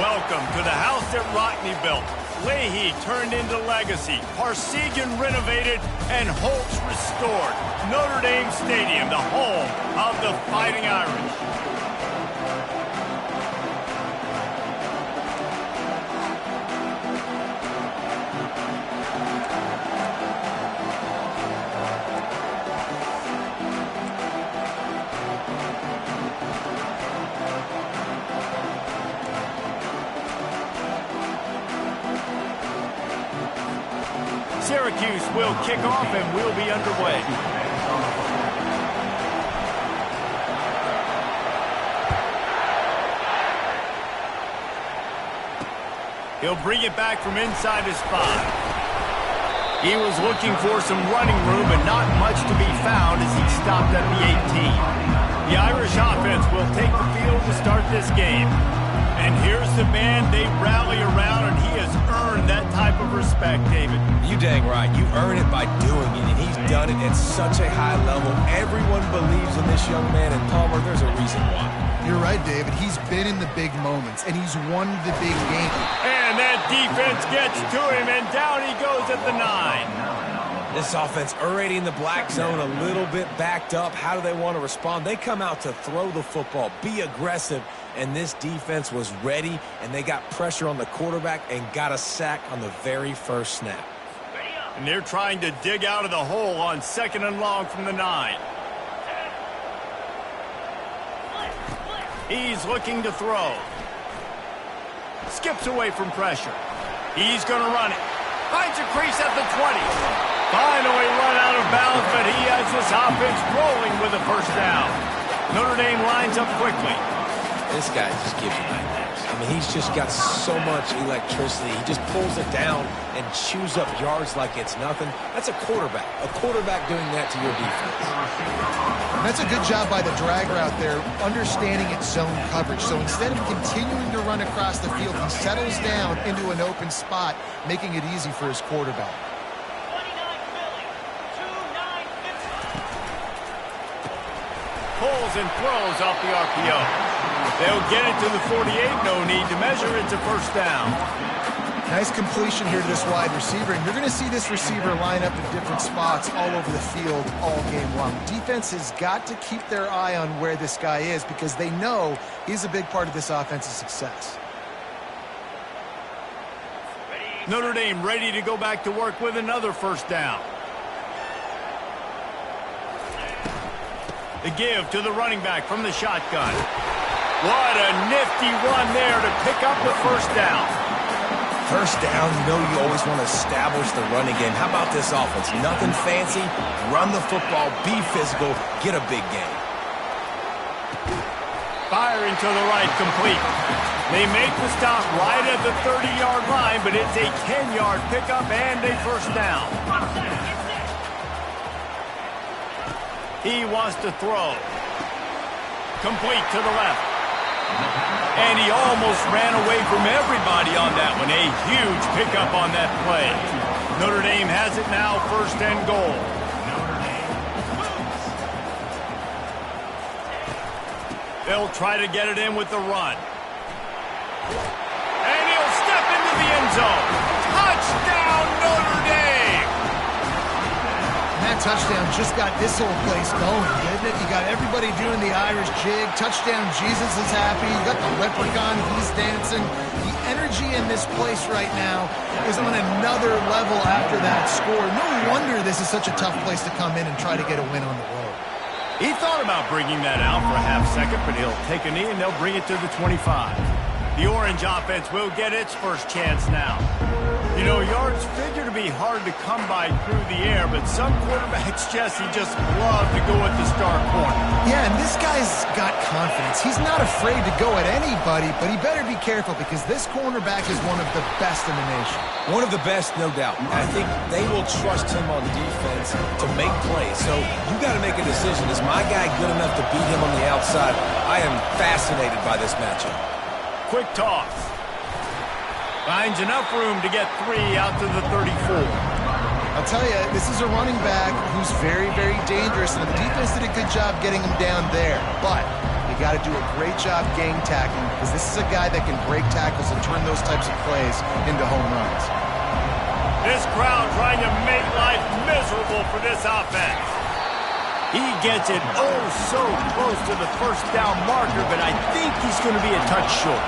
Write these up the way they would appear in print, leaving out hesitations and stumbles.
Welcome to the house that Rockney built. Leahy turned into legacy. Parsegian renovated and Holtz restored. Notre Dame Stadium, the home of the Fighting Irish. Syracuse will kick off and we'll be underway. He'll bring it back from inside his 5. He was looking for some running room, but not much to be found as he stopped at the 18. The Irish offense will take the field to start this game. And here's the man they rally around, and he has earned that type of respect, David. You dang right. You earn it by doing it, and he's done it at such a high level. Everyone believes in this young man, and Palmer, there's a reason why. You're right, David. He's been in the big moments, and he's won the big game. And that defense gets to him, and down he goes at the 9. This offense already in the black zone, a little bit backed up. How do they want to respond? They come out to throw the football, be aggressive, and this defense was ready, and they got pressure on the quarterback and got a sack on the very first snap. And they're trying to dig out of the hole on 2nd and long from the 9. He's looking to throw. Skips away from pressure. He's going to run it. Finds a crease at the 20. Finally run out of bounds, but he has this offense rolling with a first down. Notre Dame lines up quickly. This guy just gives you nightmares. I mean, he's just got so much electricity. He just pulls it down and chews up yards like it's nothing. That's a quarterback. A quarterback doing that to your defense. And that's a good job by the drag route there, understanding its zone coverage. So instead of continuing to run across the field, he settles down into an open spot, making it easy for his quarterback. Pulls and throws off the RPO. They'll get it to the 48. No need to measure. It's a first down. Nice completion here to this wide receiver. And you're going to see this receiver line up in different spots all over the field all game long. Defense has got to keep their eye on where this guy is because they know he's a big part of this offense's success. Notre Dame ready to go back to work with another first down. The give to the running back from the shotgun. What a nifty run there to pick up the first down. First down, you know you always want to establish the running game. How about this offense? Nothing fancy. Run the football, be physical, get a big gain. Firing to the right, complete. They make the stop right at the 30-yard line, but it's a 10-yard pickup and a first down. He wants to throw. Complete to the left. And he almost ran away from everybody on that one. A huge pickup on that play. Notre Dame has it now, 1st and goal. They'll try to get it in with the run. And he'll step into the end zone. Touchdown, Notre Dame! That touchdown just got this whole place going, didn't it? You got everybody doing the Irish jig. Touchdown, Jesus is happy. You got the leprechaun, he's dancing. The energy in this place right now is on another level after that score. No wonder this is such a tough place to come in and try to get a win on the road. He thought about bringing that out for a half second, but he'll take a knee and they'll bring it to the 25. The Orange offense will get its first chance now. You know, yards figure to be hard to come by through the air, but some quarterbacks, Jesse, just love to go at the star corner. Yeah, and this guy's got confidence. He's not afraid to go at anybody, but he better be careful because this cornerback is one of the best in the nation. One of the best, no doubt. I think they will trust him on defense to make plays. So you got to make a decision. Is my guy good enough to beat him on the outside? I am fascinated by this matchup. Quick toss. Finds enough room to get 3 out to the 34. I'll tell you, this is a running back who's very, very dangerous, and the defense did a good job getting him down there. But if got to do a great job gang tackling because this is a guy that can break tackles and turn those types of plays into home runs. This crowd trying to make life miserable for this offense. He gets it oh so close to the first down marker, but I think he's going to be a touch short.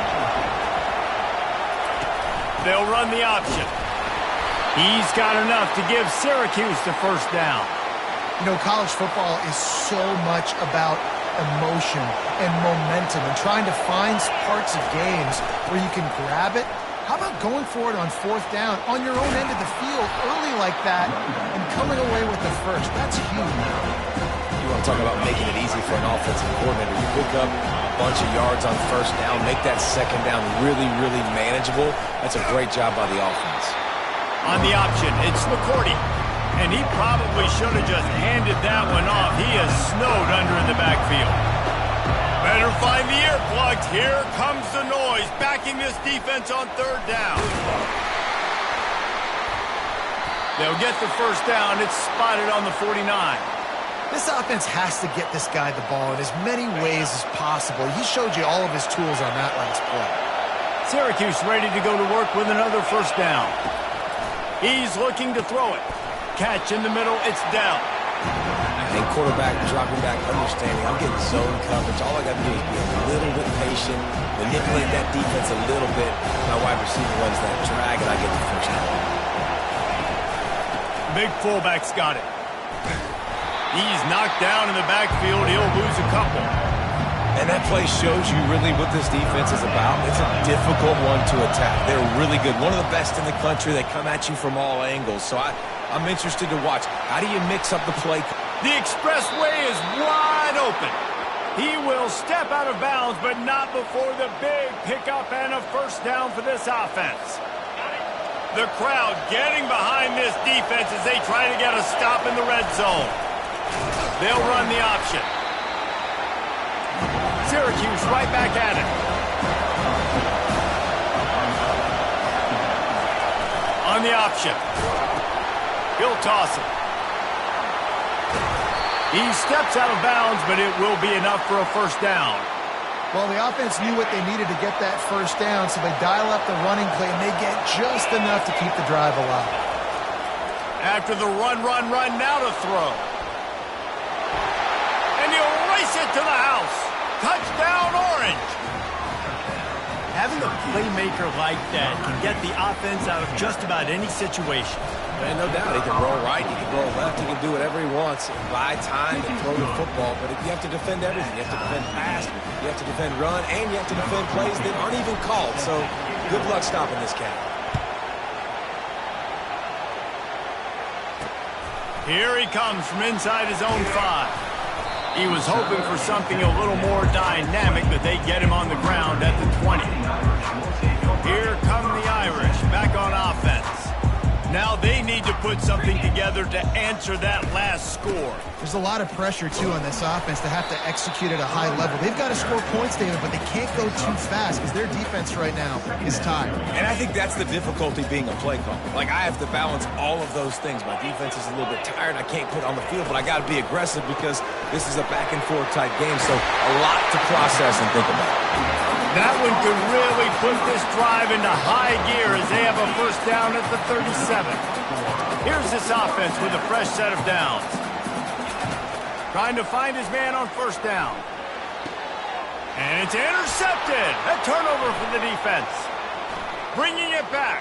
They'll run the option. He's got enough to give Syracuse the first down. You know, college football is so much about emotion and momentum and trying to find parts of games where you can grab it. How about going for it on fourth down on your own end of the field early like that and coming away with the first? That's huge. You want to talk about making it easy for an offensive coordinator. You pick up a bunch of yards on first down, make that second down really, really manageable. That's a great job by the offense. On the option, it's McCourty. And he probably should have just handed that one off. He is snowed under in the backfield. Better find the earplugs. Here comes the noise, backing this defense on third down. They'll get the first down. It's spotted on the 49. This offense has to get this guy the ball in as many ways as possible. He showed you all of his tools on that last play. Syracuse ready to go to work with another first down. He's looking to throw it. Catch in the middle, it's down. And quarterback dropping back, understanding I'm getting zone coverage. All I got to do is be a little bit patient, manipulate that defense a little bit. My wide receiver runs that drag, and I get the first down. Big fullback's got it. He's knocked down in the backfield. He'll lose a couple. And that play shows you really what this defense is about. It's a difficult one to attack. They're really good. One of the best in the country. They come at you from all angles. So I'm interested to watch. How do you mix up the play? The expressway is wide open. He will step out of bounds, but not before the big pickup and a first down for this offense. The crowd getting behind this defense as they try to get a stop in the red zone. They'll run the option. Syracuse right back at it. On the option. He'll toss it. He steps out of bounds, but it will be enough for a first down. Well, the offense knew what they needed to get that first down, so they dial up the running play, and they get just enough to keep the drive alive. After the run, now to throw. And he'll race it to the house. Touchdown, Orange. Having a playmaker like that can get the offense out of just about any situation. And no doubt, he can roll right, he can roll left, he can do whatever he wants, and buy time and throw the football. But you have to defend everything. You have to defend pass, you have to defend run, and you have to defend plays that aren't even called. So good luck stopping this cat. Here he comes from inside his own 5. He was hoping for something a little more dynamic, but they get him on the ground at the 20. Here come the Irish back on offense. Now they need to put something together to answer that last score. There's a lot of pressure, too, on this offense to have to execute at a high level. They've got to score points, David, but they can't go too fast because their defense right now is tired. And I think that's the difficulty being a play caller. Like, I have to balance all of those things. My defense is a little bit tired. I can't put on the field, but I got to be aggressive because this is a back-and-forth type game, so a lot to process and think about. That one could really put this drive into high gear as they have a first down at the 37. Here's this offense with a fresh set of downs. Trying to find his man on first down. And it's intercepted. A turnover for the defense. Bringing it back.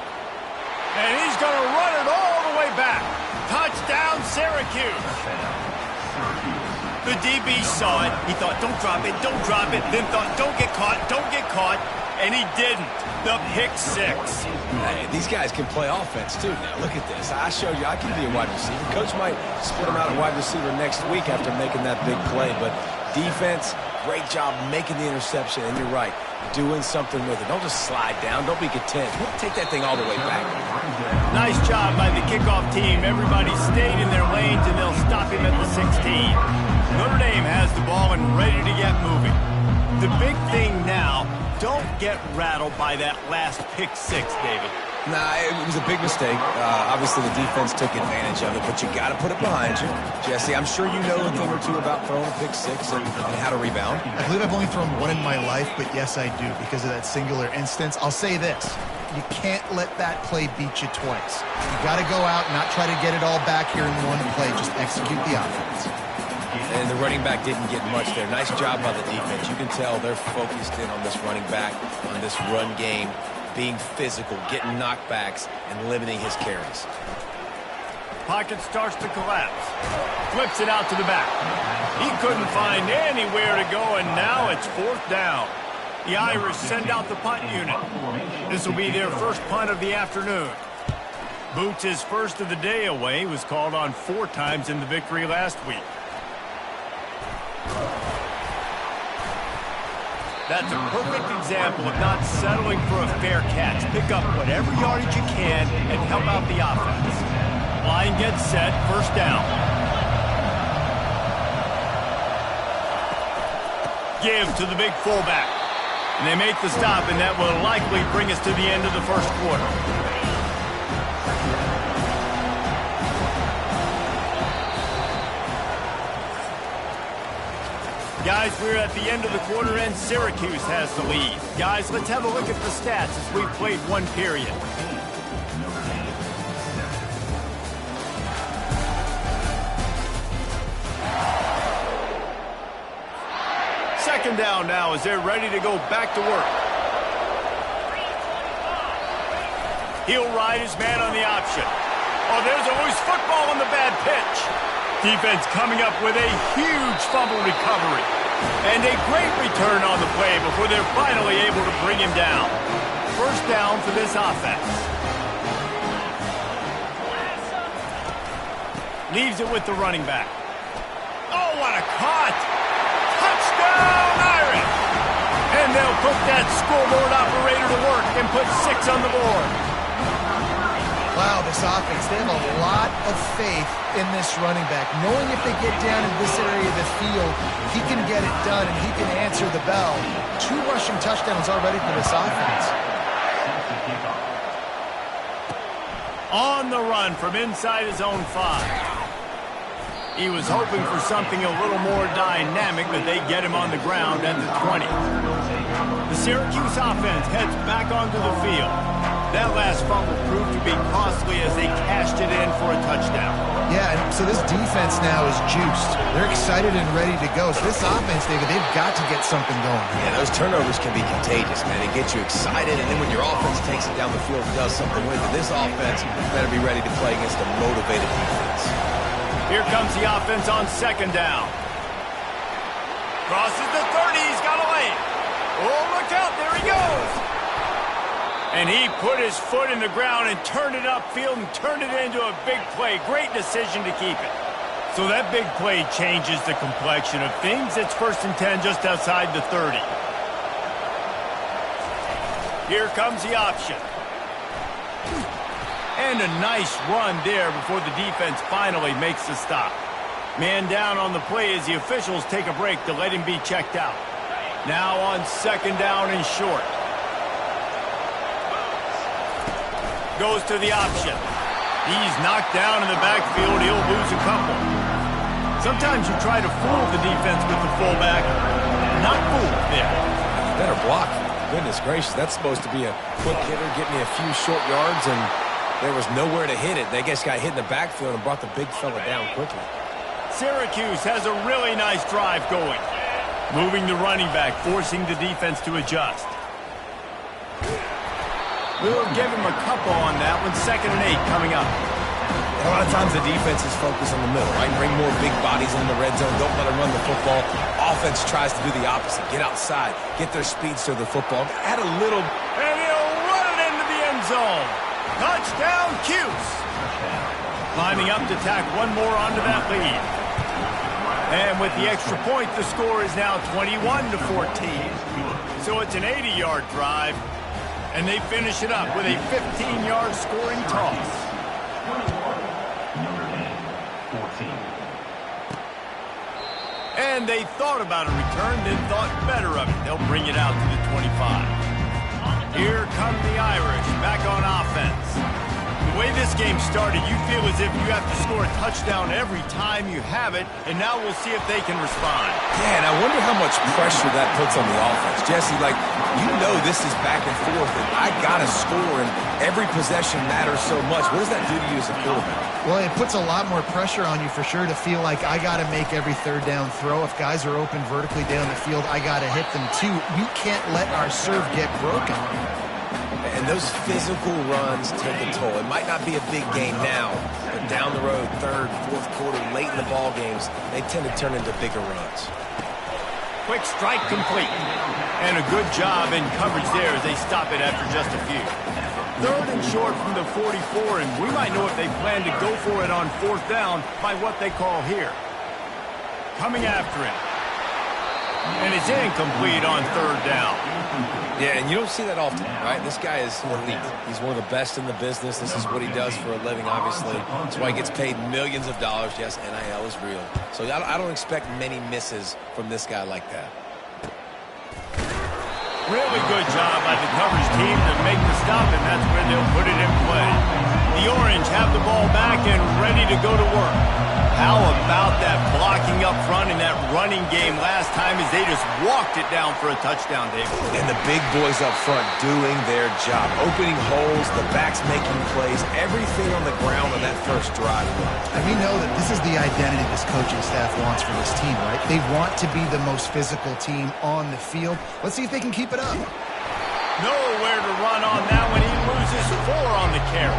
And he's going to run it all the way back. Touchdown, Syracuse. The DB saw it. He thought, don't drop it, don't drop it. Then thought, don't get caught, And he didn't. The pick 6. Hey, these guys can play offense, too. Now, look at this. I showed you I can be a wide receiver. Coach might split him out at wide receiver next week after making that big play. But defense, great job making the interception. And you're right, doing something with it. Don't just slide down. Don't be content. Take that thing all the way back. Nice job by the kickoff team. Everybody stayed in their lanes, and they'll stop him at the 16. Notre Dame has the ball and ready to get moving. The big thing now, don't get rattled by that last pick 6, David. Nah, it was a big mistake. Obviously, the defense took advantage of it, but you got to put it behind you. Jesse, I'm sure you know a thing or two about throwing a pick six and how to rebound. I believe I've only thrown one in my life, but yes, I do, because of that singular instance. I'll say this. You can't let that play beat you twice. You got to go out and not try to get it all back here in one play. Just execute the offense. And the running back didn't get much there. Nice job by the defense. You can tell they're focused in on this running back, on this run game, being physical, getting knockbacks, and limiting his carries. Pocket starts to collapse. Flips it out to the back. He couldn't find anywhere to go, and now it's 4th down. The Irish send out the punt unit. This will be their first punt of the afternoon. Boots' his first of the day away. Was called on 4 times in the victory last week. That's a perfect example of not settling for a fair catch. Pick up whatever yardage you can and help out the offense. Line gets set, 1st down. Give to the big fullback. And they make the stop, and that will likely bring us to the end of the 1st quarter. Guys, we're at the end of the quarter, and Syracuse has the lead. Guys, let's have a look at the stats as we've played 1 period. Second down now as they're ready to go back to work. He'll ride his man on the option. Oh, there's a loose football on the bad pitch. Defense coming up with a huge fumble recovery. And a great return on the play before they're finally able to bring him down. 1st down for this offense. Leaves it with the running back. Oh, what a caught! Touchdown, Irish! And they'll put that scoreboard operator to work and put 6 on the board. Wow, this offense, they have a lot of faith in this running back. Knowing if they get down in this area of the field, he can get it done and he can answer the bell. 2 rushing touchdowns already for this offense. On the run from inside his own 5. He was hoping for something a little more dynamic, but they get him on the ground at the 20. The Syracuse offense heads back onto the field. That last fumble proved to be costly as they cashed it in for a touchdown. Yeah, so this defense now is juiced. They're excited and ready to go. So this offense, David, they've got to get something going. Yeah, those turnovers can be contagious, man. It gets you excited, and then when your offense takes it down the field and does something with it, this offense better be ready to play against a motivated defense. Here comes the offense on 2nd down. Crosses the 30. He's got a lane. Oh, look out. There he goes. And he put his foot in the ground and turned it upfield and turned it into a big play. Great decision to keep it. So that big play changes the complexion of things. It's 1st and 10 just outside the 30. Here comes the option. And a nice run there before the defense finally makes the stop. Man down on the play as the officials take a break to let him be checked out. Now on 2nd down and short. Goes to the option. He's knocked down in the backfield. He'll lose a couple. Sometimes you try to fool the defense with the fullback. Not fooled there. Better block. Goodness gracious, that's supposed to be a quick hitter, get me a few short yards, and there was nowhere to hit it. They just got hit in the backfield and brought the big fella down quickly. Syracuse has a really nice drive going. Moving the running back, forcing the defense to adjust. We'll give him a couple on that one. 2nd and 8 coming up. A lot of times the defense is focused on the middle, right? Bring more big bodies in the red zone. Don't let them run the football. Offense tries to do the opposite. Get outside. Get their speeds to the football. Add a little. And he'll run it into the end zone. Touchdown, Cuse. Climbing up to tack one more onto that lead. And with the extra point, the score is now 21-14. So it's an 80-yard drive. And they finish it up with a 15-yard scoring toss. And they thought about a return, then thought better of it. They'll bring it out to the 25. Here come the Irish back on offense. The way this game started, you feel as if you have to score a touchdown every time you have it, and now we'll see if they can respond. Yeah, and I wonder how much pressure that puts on the offense. Jesse, like, you know this is back and forth, and I got to score, and every possession matters so much. What does that do to you as a quarterback? Well, it puts a lot more pressure on you for sure to feel like I got to make every third down throw. If guys are open vertically down the field, I got to hit them too. We can't let our serve get broken. And those physical runs take a toll. It might not be a big game now, but down the road, third, fourth quarter, late in the ball games, they tend to turn into bigger runs. Quick strike complete. And a good job in coverage there as they stop it after just a few. Third and short from the 44, and we might know if they plan to go for it on fourth down by what they call here. Coming after him. And it's incomplete on third down. Yeah, and you don't see that often, right? This guy is elite. He's one of the best in the business. This is what he does for a living, obviously. That's why he gets paid millions of dollars. Yes, NIL is real. So I don't expect many misses from this guy like that. Really good job by the coverage team to make the stop, and that's where they'll put it in play. The Orange have the ball back and ready to go to work. How about that blocking up front in that running game last time as they just walked it down for a touchdown, David? And the big boys up front doing their job. Opening holes, the backs making plays, everything on the ground on that first drive. And we know that this is the identity this coaching staff wants for this team, right? They want to be the most physical team on the field. Let's see if they can keep it up. Nowhere to run on that one. He loses 4 on the carry.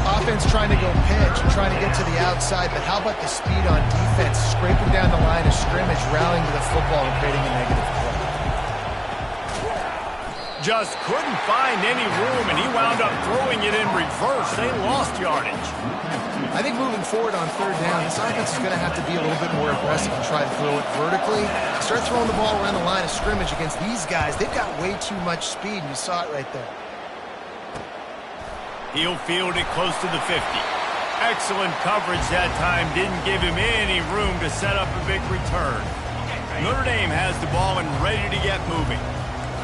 Offense trying to go pitch and trying to get to the outside, but how about the speed on defense, scraping down the line of scrimmage, rallying to the football and creating a negative play. Just couldn't find any room, and he wound up throwing it in reverse. They lost yardage. I think moving forward on third down, this offense is going to have to be a little bit more aggressive and try to throw it vertically. Start throwing the ball around the line of scrimmage against these guys. They've got way too much speed, and you saw it right there. He'll field it close to the 50. Excellent coverage that time. Didn't give him any room to set up a big return. Notre Dame has the ball and ready to get moving.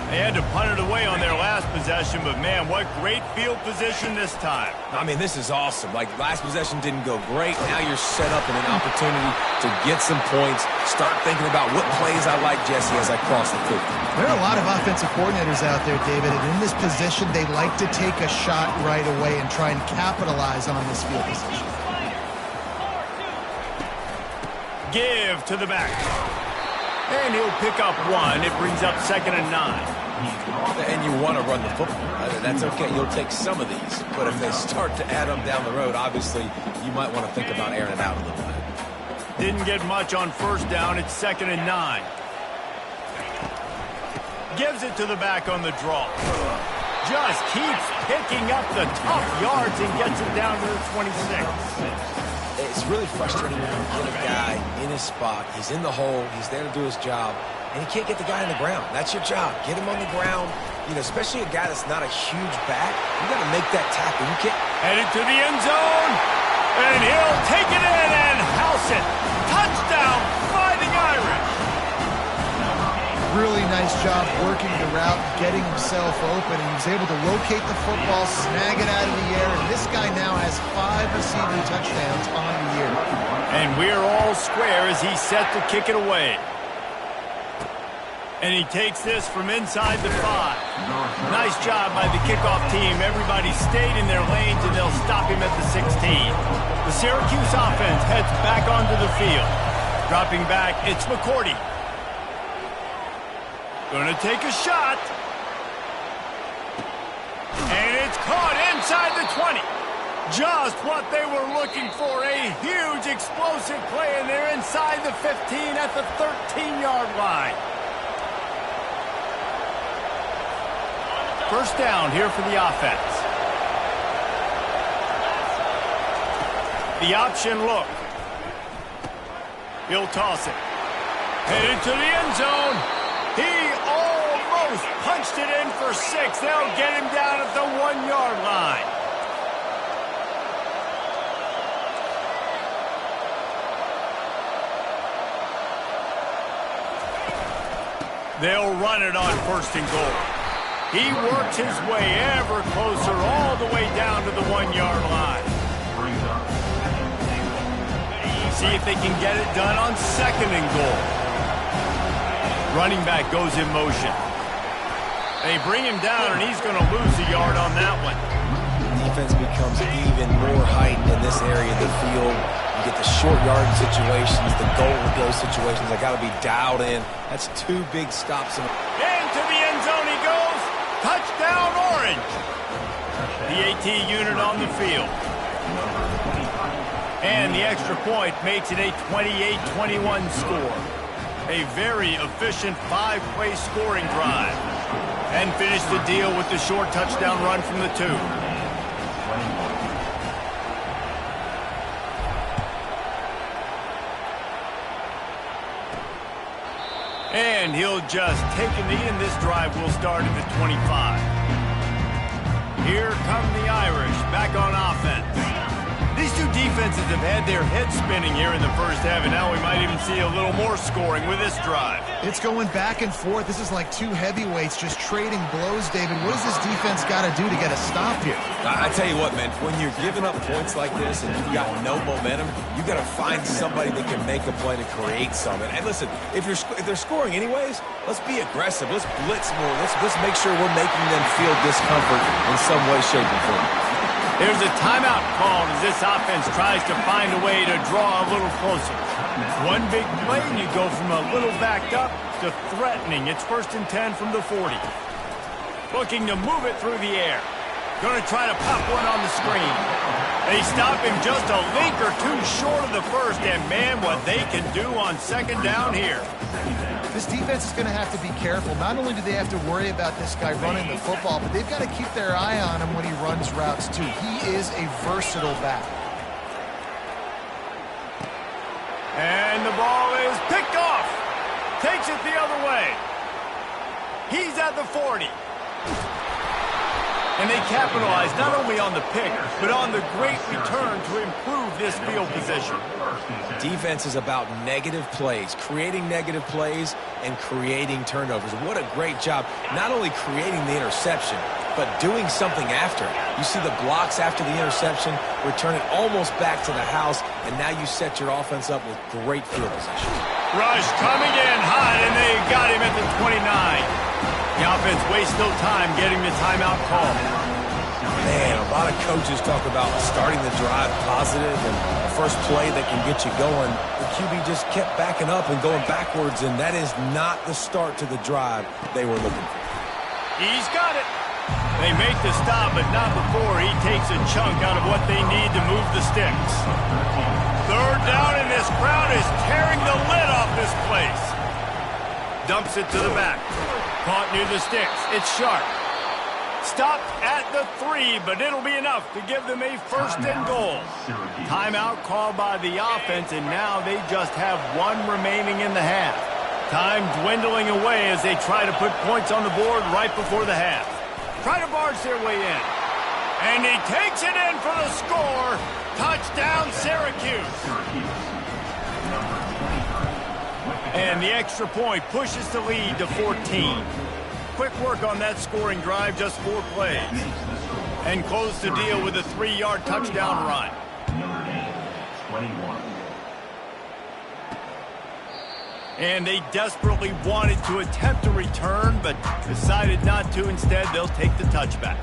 They had to punt it away on their last possession, but man, what great field position this time. I mean, this is awesome. Like, last possession didn't go great. Now you're set up in an opportunity to get some points. Start thinking about what plays I like, Jesse, as I cross the 50. There are a lot of offensive coordinators out there, David, and in this position, they like to take a shot right away and try and capitalize on this field position. Give to the back. And he'll pick up 1. It brings up 2nd and 9. And you want to run the football. That's okay. You'll take some of these. But if they start to add them down the road, obviously, you might want to think about airing it out a little bit. Didn't get much on first down. It's 2nd and 9. Gives it to the back on the draw. Just keeps picking up the tough yards and gets it down to the 26. It's really frustrating when you get a guy in his spot. He's in the hole. He's there to do his job. And he can't get the guy on the ground. That's your job. Get him on the ground. You know, especially a guy that's not a huge back. You got to make that tackle. You can't. Headed to the end zone. And he'll take it in and house it. Touchdown, Fighting Irish. Really nice job working the route, getting himself open, and he was able to locate the football, snag it out of the air, and this guy now has 5 receiving touchdowns on the year. And we're all square as he's set to kick it away. And he takes this from inside the 5. Nice job by the kickoff team. Everybody stayed in their lanes, and they'll stop him at the 16. The Syracuse offense heads back onto the field. Dropping back, it's McCourty. Gonna take a shot. And it's caught inside the 20. Just what they were looking for. A huge explosive play, and they're inside the 15 at the 13-yard line. First down here for the offense. The option look. He'll toss it. Headed to the end zone. He almost punched it in for 6. They'll get him down at the 1-yard line. They'll run it on 1st and goal. He works his way ever closer all the way down to the 1-yard line. See if they can get it done on 2nd and goal. Running back goes in motion. They bring him down, and he's going to lose a yard on that one. Defense becomes even more heightened in this area of the field. You get the short yard situations, the goal with those situations. They got to be dialed in. That's 2 big stops. Into the end zone he goes. Touchdown, Orange. The AT unit on the field. And the extra point makes it a 28-21 score. A very efficient 5-play scoring drive. And finish the deal with the short touchdown run from the 2. And he'll just take a knee, and this drive will start at the 25. Here come the Irish back on offense. These 2 defenses have had their heads spinning here in the first half, and now we might even see a little more scoring with this drive. It's going back and forth. This is like 2 heavyweights just trading blows, David. What does this defense got to do to get a stop here? I tell you what, man, when you're giving up points like this and you've got no momentum, you got to find somebody that can make a play to create something. And listen, if they're scoring anyways, let's be aggressive. Let's blitz more. Let's make sure we're making them feel discomfort in some way, shape, or form. There's a timeout called as this offense tries to find a way to draw a little closer. One big play, and you go from a little backed up to threatening. It's 1st and 10 from the 40. Looking to move it through the air. Going to try to pop one on the screen. They stop him just a link or 2 short of the first, and man, what they can do on 2nd down here. This defense is going to have to be careful. Not only do they have to worry about this guy running the football, but they've got to keep their eye on him when he runs routes too. He is a versatile back. And the ball is picked off. Takes it the other way. He's at the 40. And they capitalize not only on the pick, but on the great return to improve this field position. Defense is about negative plays, creating negative plays and creating turnovers. What a great job, not only creating the interception, but doing something after. You see the blocks after the interception, return it almost back to the house, and now you set your offense up with great field position. Rush coming in hot, and they got him at the 29. The offense wastes no time getting the timeout call. Man, a lot of coaches talk about starting the drive positive and the first play that can get you going. The QB just kept backing up and going backwards, and that is not the start to the drive they were looking for. He's got it. They make the stop, but not before he takes a chunk out of what they need to move the sticks. 3rd down, and this crowd is tearing the lid off this place. Dumps it to the back. Caught near the sticks. It's sharp. Stopped at the 3, but it'll be enough to give them a 1st and goal. Timeout called by the offense, and now they just have 1 remaining in the half. Time dwindling away as they try to put points on the board right before the half. Try to barge their way in. And he takes it in for the score. Touchdown, Syracuse. And the extra point pushes the lead to 14. Quick work on that scoring drive, just 4 plays. And close the deal with a 3-yard touchdown run. And they desperately wanted to attempt a return, but decided not to. Instead, they'll take the touchback.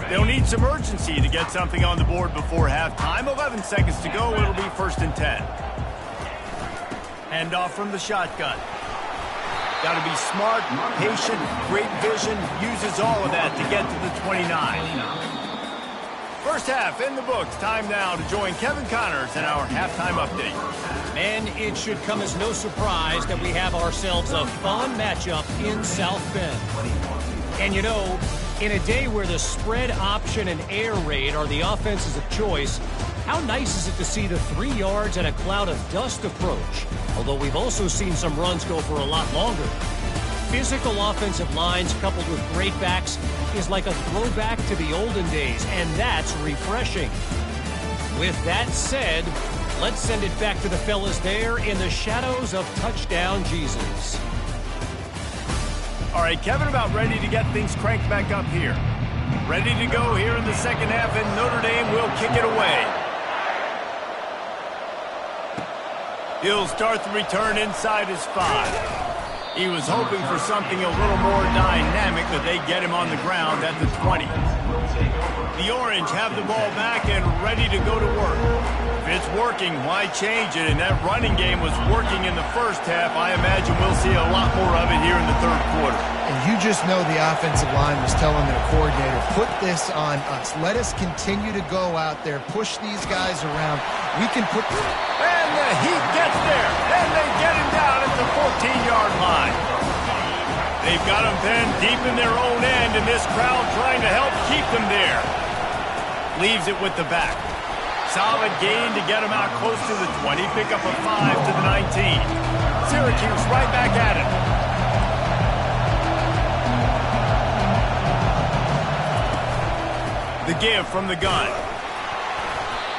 They'll need some urgency to get something on the board before halftime. 11 seconds to go. It'll be 1st and 10. Hand off from the shotgun. Got to be smart, patient, great vision. Uses all of that to get to the 29. First half in the books. Time now to join Kevin Connors in our halftime update. And it should come as no surprise that we have ourselves a fun matchup in South Bend. And you know, in a day where the spread option and air raid are the offenses of choice, how nice is it to see the 3 yards and a cloud of dust approach? Although we've also seen some runs go for a lot longer. Physical offensive lines coupled with great backs is like a throwback to the olden days, and that's refreshing. With that said, let's send it back to the fellas there in the shadows of touchdown Jesus. All right, Kevin, about ready to get things cranked back up here. Ready to go here in the second half, and Notre Dame will kick it away. He'll start the return inside his 5. He was hoping for something a little more dynamic, but they get him on the ground at the 20. The Orange have the ball back and ready to go to work. If it's working, why change it? And that running game was working in the first half. I imagine we'll see a lot more of it here in the third quarter. And you just know the offensive line was telling their coordinator, put this on us. Let us continue to go out there, push these guys around. We can put... And the Heat gets there, and they get him down at the 14-yard line. They've got him pinned deep in their own end, and this crowd trying to help keep them there. Leaves it with the back. Solid gain to get him out close to the 20. Pick up a 5 to the 19. Syracuse right back at it. The give from the gun.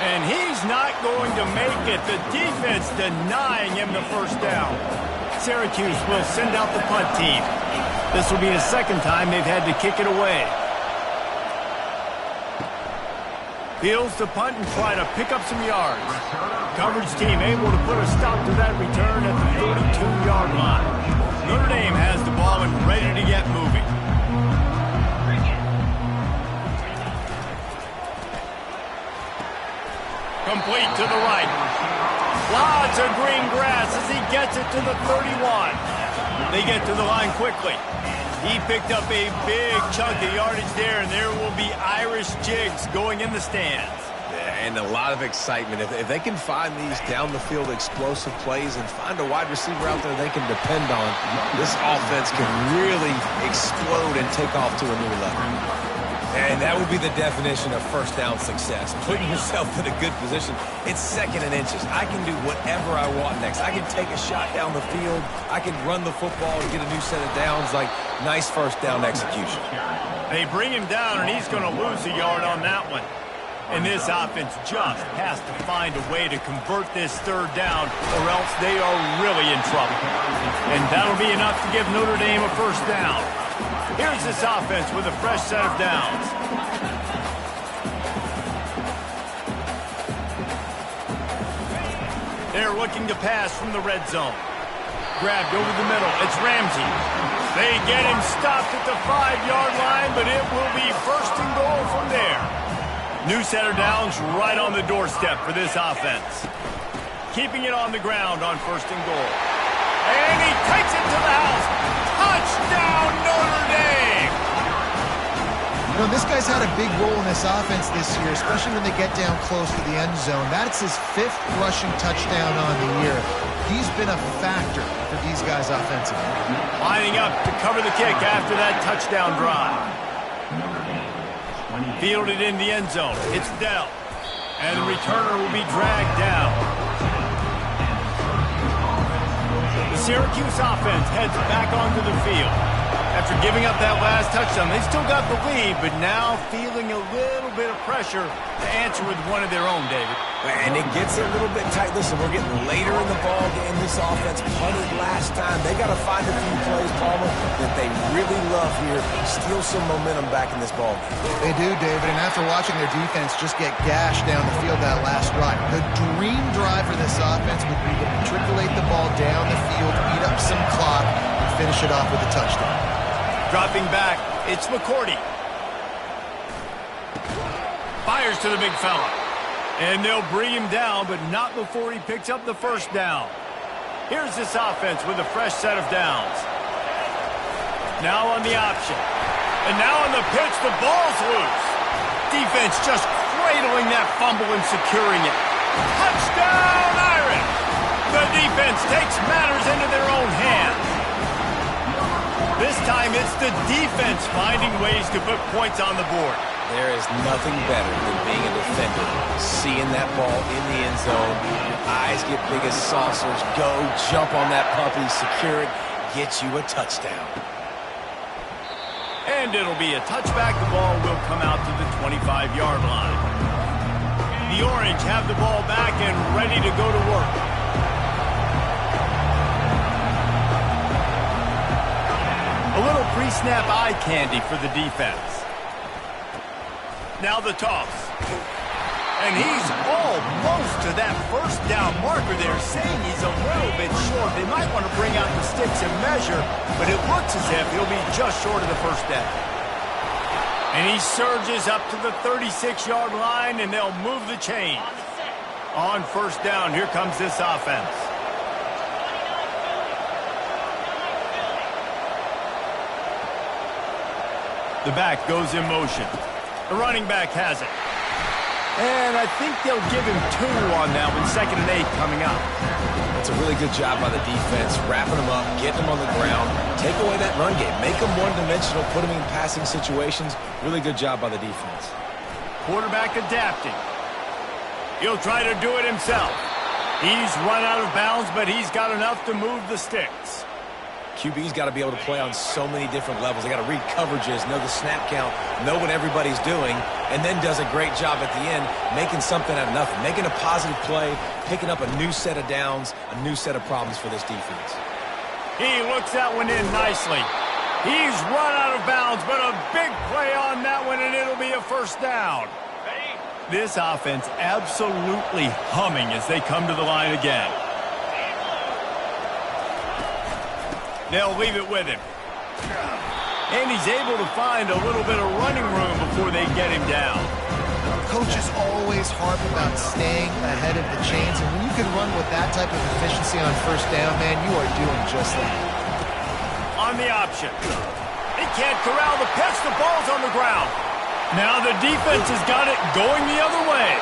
And he's not going to make it. The defense denying him the first down. Syracuse will send out the punt team. This will be the second time they've had to kick it away. Fields to punt and try to pick up some yards. Coverage team able to put a stop to that return at the 32-yard line. Notre Dame has the ball and ready to get moving. Complete to the right. Lots of green grass as he gets it to the 31. They get to the line quickly. He picked up a big chunk of yardage there, and there will be Irish jigs going in the stands. Yeah, and a lot of excitement. If they can find these down-the-field explosive plays and find a wide receiver out there they can depend on, this offense can really explode and take off to a new level. And that would be the definition of first down success. Putting yourself in a good position. It's second and inches. I can do whatever I want next. I can take a shot down the field. I can run the football and get a new set of downs. Like, nice first down execution. They bring him down, and he's going to lose a yard on that one. And this offense just has to find a way to convert this third down, or else they are really in trouble. And that'll be enough to give Notre Dame a first down. Here's this offense with a fresh set of downs. They're looking to pass from the red zone. Grabbed over the middle. It's Ramsey. They get him stopped at the 5-yard line, but it will be first and goal from there. New set of downs right on the doorstep for this offense. Keeping it on the ground on first and goal. And he takes it to the house. Touchdown, Notre Dame! You know, this guy's had a big role in this offense this year, especially when they get down close to the end zone. That's his 5th rushing touchdown on the year. He's been a factor for these guys offensively. Lining up to cover the kick after that touchdown drive. Fielded in the end zone. It's Dell. And the returner will be dragged down. The Syracuse offense heads back onto the field. After giving up that last touchdown, they still got the lead, but now feeling a little bit of pressure to answer with one of their own, David. And it gets a little bit tight. Listen, we're getting later in the ball game. This offense punted last time. They got to find a few plays, Palmer, that they really love here. Steal some momentum back in this ball game. They do, David, and after watching their defense just get gashed down the field that last drive, the dream drive for this offense would be to matriculate the ball down the field, eat up some clock, and finish it off with a touchdown. Dropping back, it's McCourty. Fires to the big fella. And they'll bring him down, but not before he picks up the first down. Here's this offense with a fresh set of downs. Now on the option. And now on the pitch, the ball's loose. Defense just cradling that fumble and securing it. Touchdown, Irish! The defense takes matters into their own hands. This time it's the defense finding ways to put points on the board. There is nothing better than being a defender, seeing that ball in the end zone, your eyes get big as saucers, go, jump on that puppy, secure it, get you a touchdown. And it'll be a touchback. The ball will come out to the 25-yard line. The Orange have the ball back and ready to go to work. A little pre-snap eye candy for the defense. Now the toss. And he's almost to that first down marker there, saying he's a little bit short. They might want to bring out the sticks and measure, but it looks as if he'll be just short of the first down. And he surges up to the 36-yard line, and they'll move the chains. On first down, here comes this offense. The back goes in motion. The running back has it. And I think they'll give him 2 on that one, 2nd and 8 coming up. That's a really good job by the defense, wrapping them up, getting them on the ground, take away that run game, make them one-dimensional, put them in passing situations. Really good job by the defense. Quarterback adapting. He'll try to do it himself. He's run out of bounds, but he's got enough to move the sticks. QB's got to be able to play on so many different levels. They got to read coverages, know the snap count, know what everybody's doing, and then does a great job at the end making something out of nothing, making a positive play, picking up a new set of downs, a new set of problems for this defense. He looks that one in nicely. He's run out of bounds, but a big play on that one, and it'll be a first down. This offense absolutely humming as they come to the line again. They'll leave it with him. And he's able to find a little bit of running room before they get him down. Coaches always harp about staying ahead of the chains, and when you can run with that type of efficiency on first down, man, you are doing just that. On the option. He can't corral the pitch. The ball's on the ground. Now the defense has got it going the other way.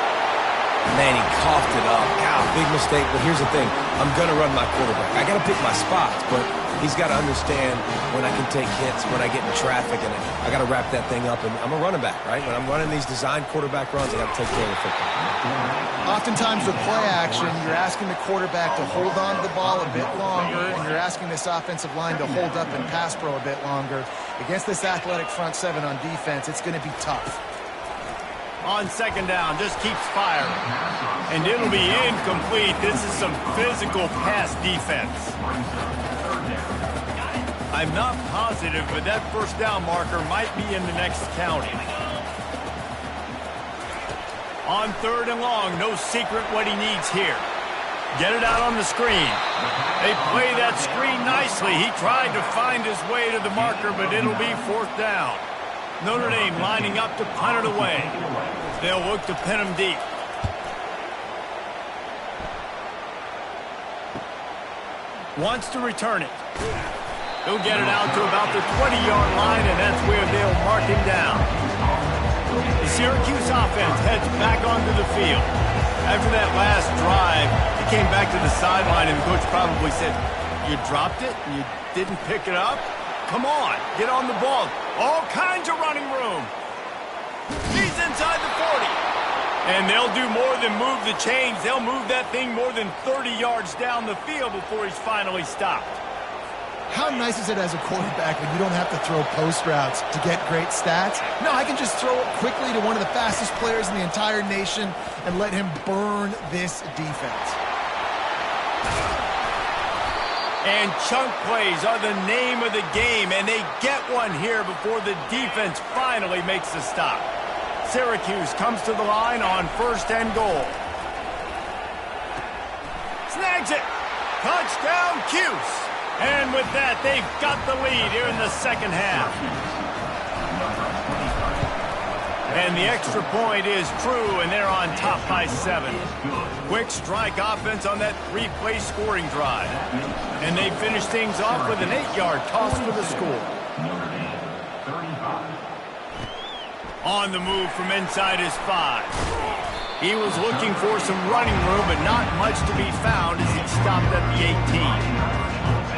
Man, he coughed it up. God, big mistake. But here's the thing. I'm going to run my quarterback. I got to pick my spots, but he's got to understand when I can take hits, when I get in traffic, and I got to wrap that thing up. And I'm a running back, right? When I'm running these designed quarterback runs, I got to take care of the football. Oftentimes with play action, you're asking the quarterback to hold on to the ball a bit longer, and you're asking this offensive line to hold up and pass pro a bit longer. Against this athletic front seven on defense, it's going to be tough. On second down, just keeps firing. And it'll be incomplete. This is some physical pass defense. I'm not positive, but that first down marker might be in the next county. On third and long, no secret what he needs here. Get it out on the screen. They play that screen nicely. He tried to find his way to the marker, but it'll be fourth down. Notre Dame lining up to punt it away. They'll look to pin him deep. Wants to return it. He'll get it out to about the 20-yard line, and that's where they'll mark him down. The Syracuse offense heads back onto the field. After that last drive, he came back to the sideline, and the coach probably said, "You dropped it and you didn't pick it up? Come on, get on the ball." All kinds of running room. He's inside the 40. And they'll do more than move the chains. They'll move that thing more than 30 yards down the field before he's finally stopped. How nice is it as a quarterback when you don't have to throw post routes to get great stats? No, I can just throw it quickly to one of the fastest players in the entire nation and let him burn this defense. And chunk plays are the name of the game, and they get one here before the defense finally makes the stop. Syracuse comes to the line on first and goal. Snags it. Touchdown, Cuse. And with that, they've got the lead here in the second half. And the extra point is true, and they're on top by 7. Quick strike offense on that 3-play scoring drive. And they finish things off with an 8-yard toss for the score. On the move from inside his 5. He was looking for some running room, but not much to be found as he stopped at the 18.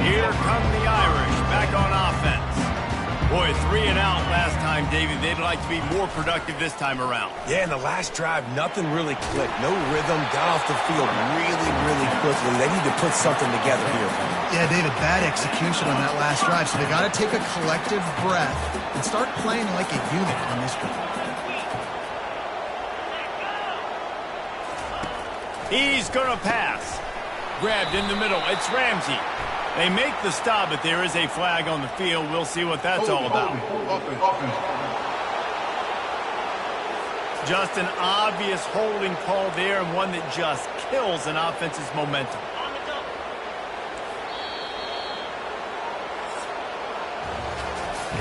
Here come the Irish back on offense. Boy, 3 and out last time, David. They'd like to be more productive this time around. Yeah, in the last drive, nothing really clicked. No rhythm, got off the field really quickly. They need to put something together here. Yeah, David, bad execution on that last drive. So they got to take a collective breath and start playing like a unit on this one. He's going to pass. Grabbed in the middle. It's Ramsey. They make the stop, but there is a flag on the field. We'll see what that's all about. Just an obvious holding call there, and one that just kills an offense's momentum.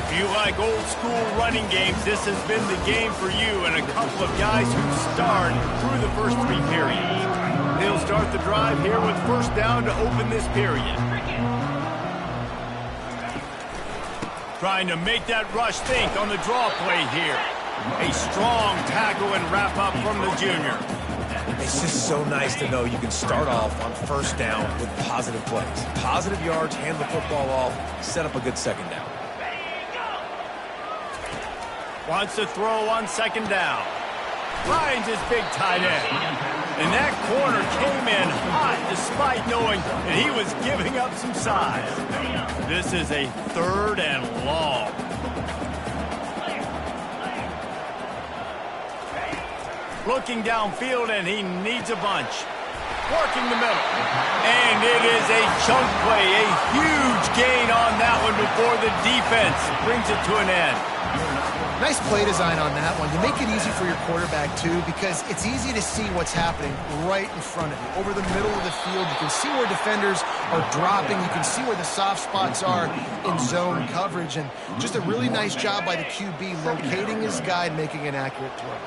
If you like old school running games, this has been the game for you, and a couple of guys who starred through the first 3 periods. They'll start the drive here with first down to open this period. Trying to make that rush think on the draw play here. A strong tackle and wrap up from the junior. It's just so nice to know you can start off on first down with positive plays. Positive yards, hand the football off, set up a good second down. Wants to throw on second down. Finds his big tight end. And that corner came in hot despite knowing that he was giving up some size. This is a 3rd and long. Looking downfield, and he needs a bunch. Working the middle. And it is a chunk play. A huge gain on that one before the defense brings it to an end. Nice play design on that one. You make it easy for your quarterback, too, because it's easy to see what's happening right in front of you. Over the middle of the field, you can see where defenders are dropping. You can see where the soft spots are in zone coverage. And just a really nice job by the QB locating his guy and making an accurate throw.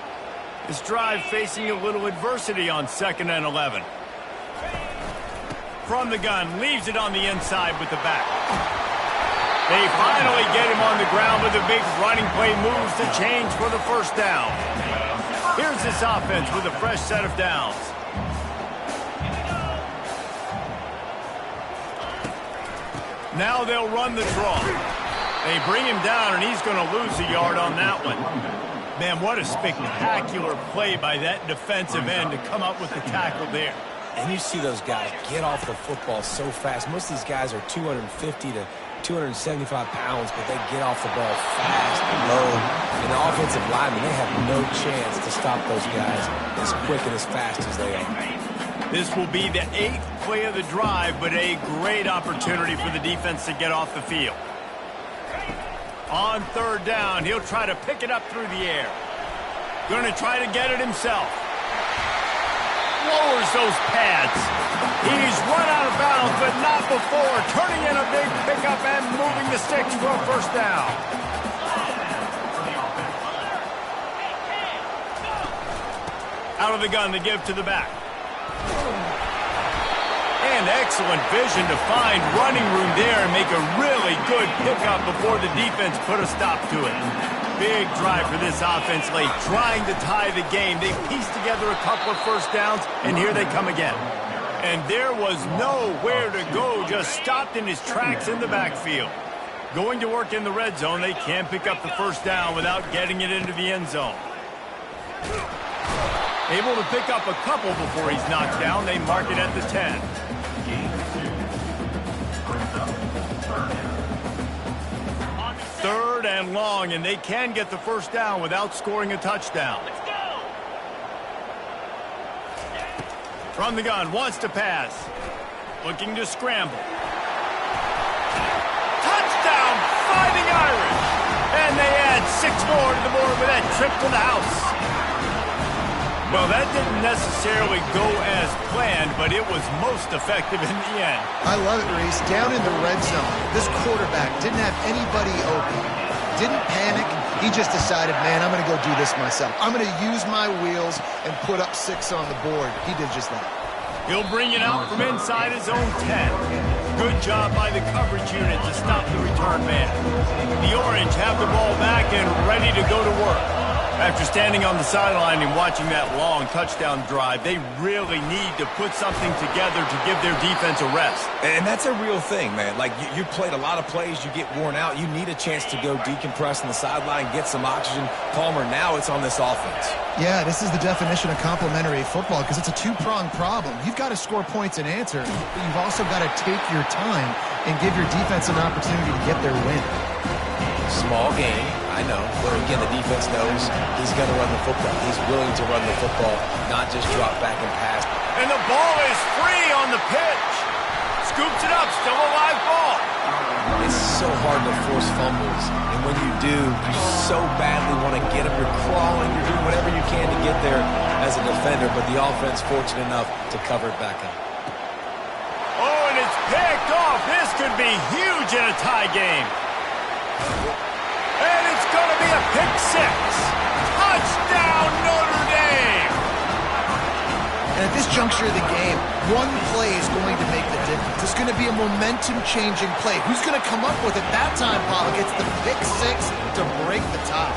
This drive facing a little adversity on 2nd and 11. From the gun, leaves it on the inside with the back. They finally get him on the ground with a big running play, moves the change for the first down. Here's this offense with a fresh set of downs. Now they'll run the draw. They bring him down, and he's going to lose a yard on that one. Man, what a spectacular play by that defensive end to come up with the tackle there. And you see those guys get off the football so fast. Most of these guys are 250 to 275 pounds, but they get off the ball fast and low. And the offensive linemen, they have no chance to stop those guys as quick and as fast as they are. This will be the 8th play of the drive, but a great opportunity for the defense to get off the field. On 3rd down, he'll try to pick it up through the air. Going to try to get it himself. Lowers those pads. He's run out of bounds, but not before. Turning in a big pickup and moving the sticks for a first down. Out of the gun, the give to the back. And excellent vision to find running room there and make a really good pickup before the defense put a stop to it. Big drive for this offense late, trying to tie the game. They pieced together a couple of first downs, and here they come again. And there was nowhere to go, just stopped in his tracks in the backfield. Going to work in the red zone, they can't pick up the first down without getting it into the end zone. Able to pick up a couple before he's knocked down. They mark it at the 10. Third and long, and they can get the first down without scoring a touchdown. From the gun, wants to pass. Looking to scramble. Touchdown, Fighting Irish! And they add 6 more to the board with that trip to the house. Well, that didn't necessarily go as planned, but it was most effective in the end. I love it, Reese. Down in the red zone, this quarterback didn't have anybody open. Didn't panic. He just decided, man, I'm going to go do this myself. I'm going to use my wheels and put up 6 on the board. He did just that. He'll bring it out from inside his own 10. Good job by the coverage unit to stop the return man. The Orange have the ball back and ready to go to work. After standing on the sideline and watching that long touchdown drive, they really need to put something together to give their defense a rest. And that's a real thing, man. Like, you played a lot of plays, you get worn out, you need a chance to go decompress on the sideline, get some oxygen. Palmer, now it's on this offense. Yeah, this is the definition of complementary football because it's a 2-pronged problem. You've got to score points and answer, but you've also got to take your time and give your defense an opportunity to get their win. Small game, I know, but again, the defense knows he's going to run the football. He's willing to run the football, not just drop back and pass. And the ball is free on the pitch. Scoops it up, still a live ball. It's so hard to force fumbles, and when you do, you so badly want to get them. You're crawling, you're doing whatever you can to get there as a defender, but the offense fortunate enough to cover it back up. Oh, and it's picked off. This could be huge in a tie game. And it's going to be a pick six. Touchdown, Notre Dame. And at this juncture of the game, one play is going to make the difference. It's going to be a momentum-changing play. Who's going to come up with it that time, Paul? It's the pick six to break the tie.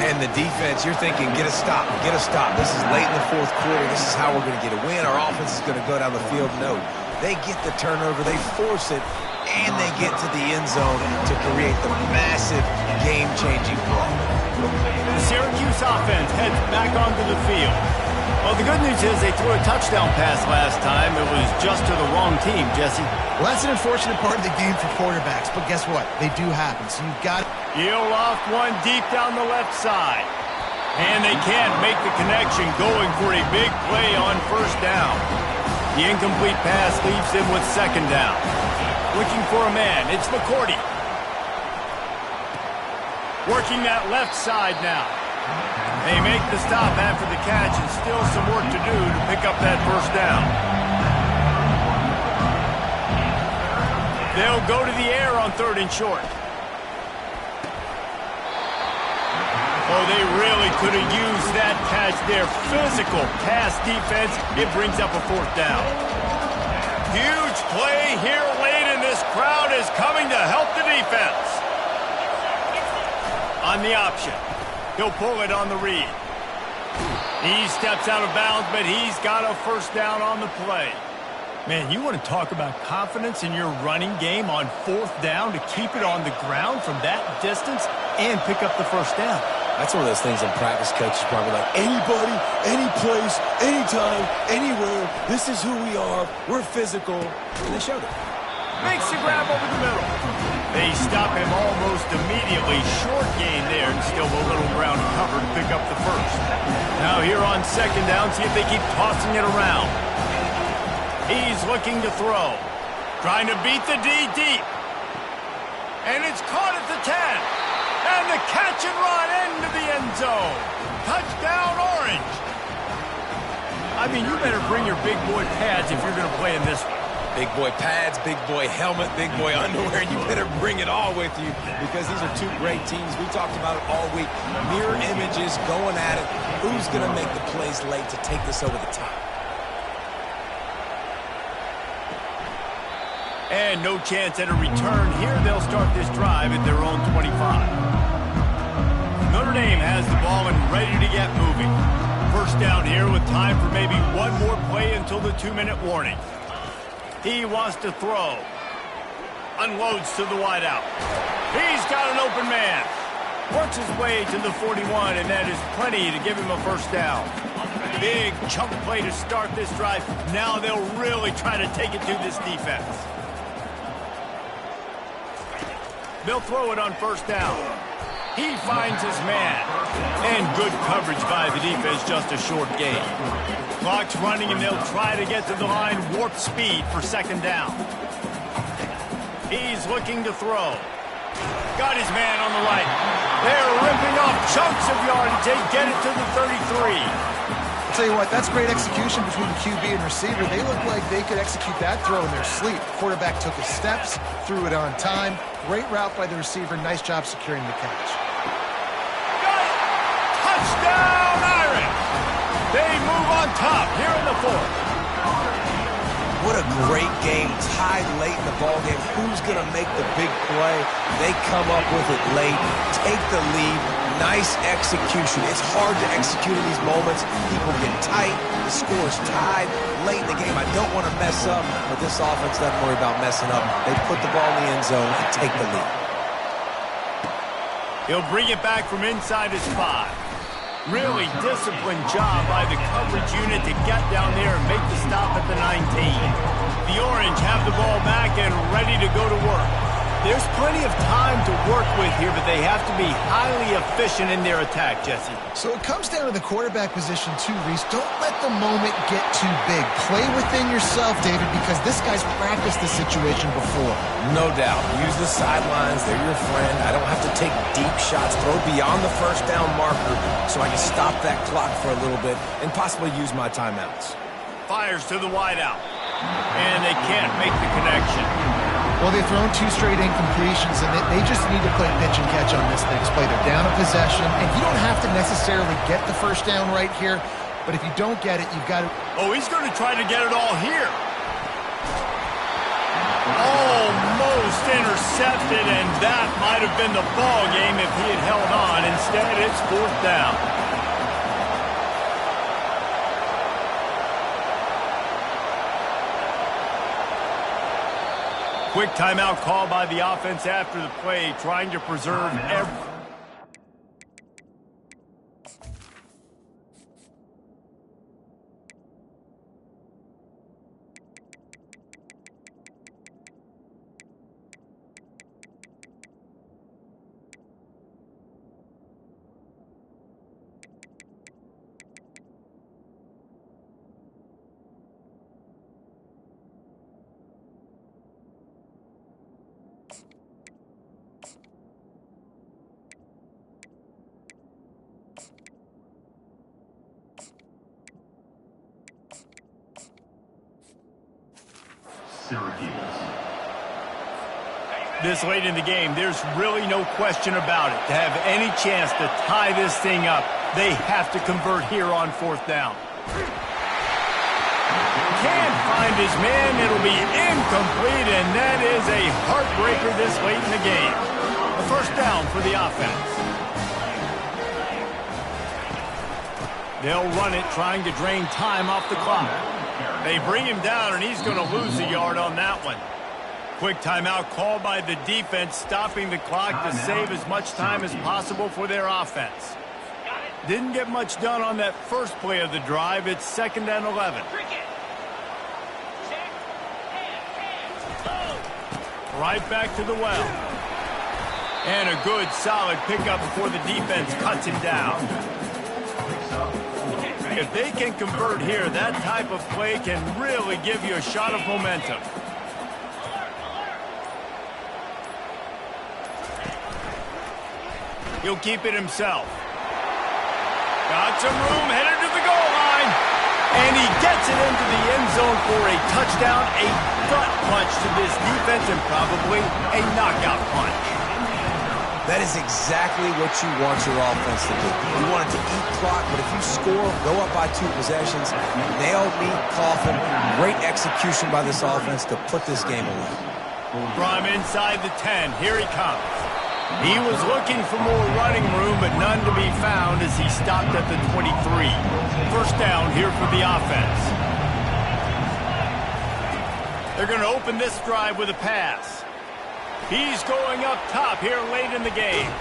And the defense, you're thinking, get a stop, get a stop. This is late in the fourth quarter. This is how we're going to get a win. Our offense is going to go down the field. No, they get the turnover, they force it, and they get to the end zone to create the massive game-changing play. The Syracuse offense heads back onto the field. Well, the good news is they threw a touchdown pass last time. It was just to the wrong team, Jesse. Well, that's an unfortunate part of the game for quarterbacks, but guess what? They do happen, so you've got... He'll loft one deep down the left side. And they can't make the connection, going for a big play on first down. The incomplete pass leaves him with second down. Looking for a man, it's McCourty. Working that left side now. They make the stop after the catch, and still some work to do to pick up that first down. They'll go to the air on third and short. Oh, they really could have used that catch there. Physical pass defense. It brings up a fourth down. Huge play here late, and this crowd is coming to help the defense. On the option. He'll pull it on the read. He steps out of bounds, but he's got a first down on the play. Man, you want to talk about confidence in your running game on fourth down to keep it on the ground from that distance and pick up the first down. That's one of those things in practice, coaches probably like, anybody, any place, anytime, anywhere, this is who we are, we're physical. And they showed it. Makes the grab over the middle. They stop him almost immediately. Short gain there, and still a little ground cover to pick up the first. Now here on second down, see if they keep tossing it around. He's looking to throw. Trying to beat the D deep. And it's caught at the 10. And the catch and run into the end zone. Touchdown, Orange. I mean, you better bring your big boy pads if you're going to play in this one. Big boy pads, big boy helmet, big boy underwear. You better bring it all with you because these are two great teams. We talked about it all week. Mirror images going at it. Who's going to make the plays late to take this over the top? And no chance at a return here. They'll start this drive at their own 25. Notre Dame has the ball and ready to get moving. First down here with time for maybe one more play until the 2-minute warning. He wants to throw. Unloads to the wideout. He's got an open man. Works his way to the 41, and that is plenty to give him a first down. Big chunk play to start this drive. Now they'll really try to take it to this defense. They'll throw it on first down. He finds his man. And good coverage by the defense, just a short gain. Clock's running, and they'll try to get to the line, warp speed for second down. He's looking to throw. Got his man on the right. They're ripping off chunks of yardage. They get it to the 33. I'll tell you what, that's great execution between the QB and receiver. They look like they could execute that throw in their sleep. The quarterback took his steps, threw it on time. Great route by the receiver. Nice job securing the catch. Got it! Touchdown, Irish! They move on top here in the fourth. What a great game, tied late in the ballgame. Who's going to make the big play? They come up with it late, take the lead. Nice execution. It's hard to execute in these moments. People get tight. The score's tied late in the game. I don't want to mess up, but this offense doesn't worry about messing up. They put the ball in the end zone and take the lead. He'll bring it back from inside his 5. Really disciplined job by the coverage unit to get down there and make the stop at the 19. The Orange have the ball back and ready to go to work. There's plenty of time to work with here, but they have to be highly efficient in their attack, Jesse. So it comes down to the quarterback position too, Reese. Don't let the moment get too big. Play within yourself, David, because this guy's practiced this situation before. No doubt. Use the sidelines. They're your friend. I don't have to take deep shots, throw beyond the first down marker so I can stop that clock for a little bit and possibly use my timeouts. Fires to the wideout. And they can't make the connection. Well, they've thrown 2 straight incompletions, and they just need to play pitch and catch on this next play. They're down a possession, and you don't have to necessarily get the first down right here, but if you don't get it, you've got to... Oh, he's going to try to get it all here. Almost intercepted, and that might have been the ball game if he had held on. Instead, it's 4th down. Quick timeout call by the offense after the play, trying to preserve every... This late in the game, there's really no question about it. To have any chance to tie this thing up, they have to convert here on 4th down. Can't find his man. It'll be incomplete, and that is a heartbreaker this late in the game. The 1st down for the offense. They'll run it, trying to drain time off the clock. They bring him down, and he's going to lose a yard on that one. Quick timeout called by the defense, stopping the clock to save as much time as possible for their offense. Didn't get much done on that first play of the drive. It's 2nd and 11. Right back to the well. And a good, solid pickup before the defense cuts him down. If they can convert here, that type of play can really give you a shot of momentum. He'll keep it himself. Got some room, headed to the goal line. And he gets it into the end zone for a touchdown, a gut punch to this defense, and probably a knockout punch. That is exactly what you want your offense to do. You want it to eat clock, but if you score, go up by 2 possessions, nail meat, coffin, great execution by this offense to put this game away. From inside the 10, here he comes. He was looking for more running room, but none to be found as he stopped at the 23. 1st down here for the offense. They're going to open this drive with a pass. He's going up top here late in the game.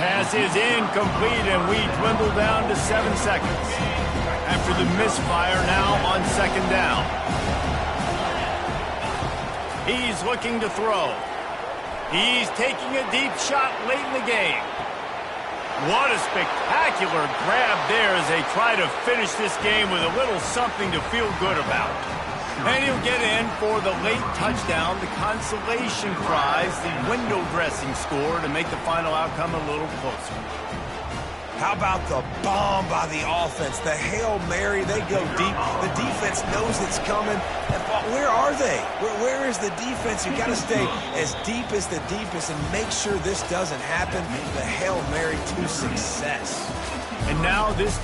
Pass is incomplete, and we dwindle down to 7 seconds. After the misfire now on 2nd down. He's looking to throw. He's taking a deep shot late in the game. What a spectacular grab there as they try to finish this game with a little something to feel good about. And he'll get in for the late touchdown, the consolation prize, the window dressing score to make the final outcome a little closer. How about the bomb by the offense? The Hail Mary, they go deep. The defense knows it's coming. And where are they? Where is the defense? You've got to stay as deep as the deepest and make sure this doesn't happen. The Hail Mary to success. And now this